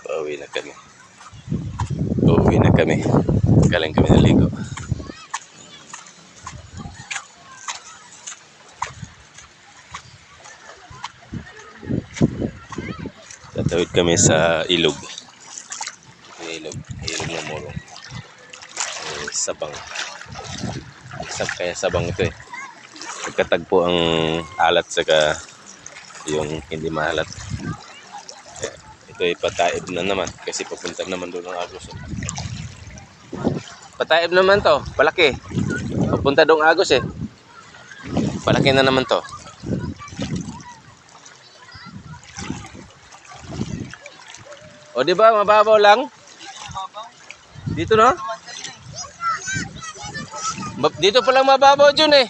Pauwi na kami. Pauwi na kami. Galing kami naligo. Tatawid kami sa ilog. Ilog na Morong. Sabang. Kaya sabang ito eh. Nagkatagpo ang alat saka yung hindi maalat. Ito ay pataib na naman kasi papunta naman doon ang Agos. Pataib naman to, palaki. Papunta doon Agos eh. Palaki na naman to. O di ba mababaw lang? Dito no? Dito pa lang mababaw dyan eh.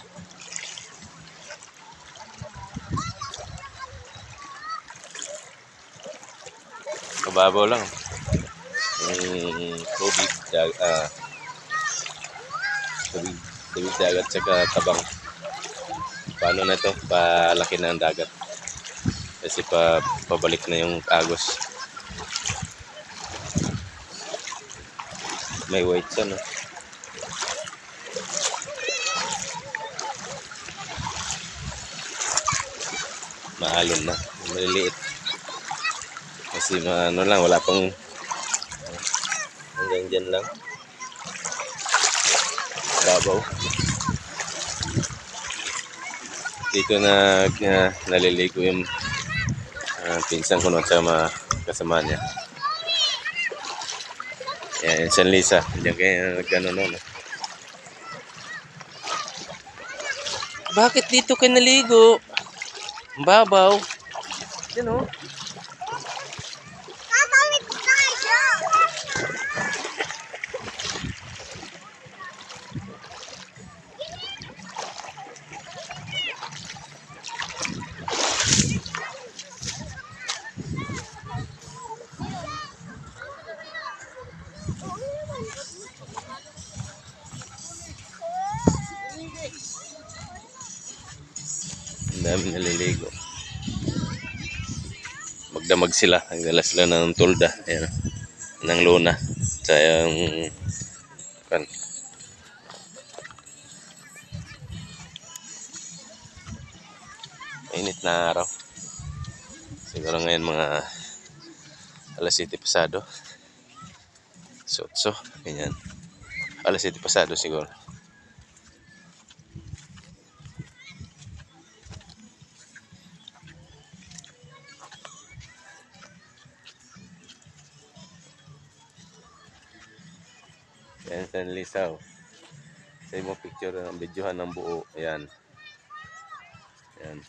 Mababaw lang. Tubig, tubig dagat saka tabang. Paano na ito? Palaki na ang dagat. Kasi pabalik na yung Agos. May white siya, no? Maalon na. Maliliit. Kasi ano lang, wala pang hanggang dyan lang. Babaw. Dito na naliligo yung pinsan ko at mga kasama niya. Yan, San Lisa. Diyan kaya nagano no. Bakit dito ka naligo? Babaw. Yan o. Ang dami naliligo. Magdamag sila. Nagdala sila ng tulda. Ayan. Ng luna. Sa yung mainit na araw. Siguro ngayon mga alas 7 pasado. So, ganyan. Alas 7 pasado siguro. Yan, San Lisaw. Sa mo picture ng videohan ng buo. Ayan. Ayan.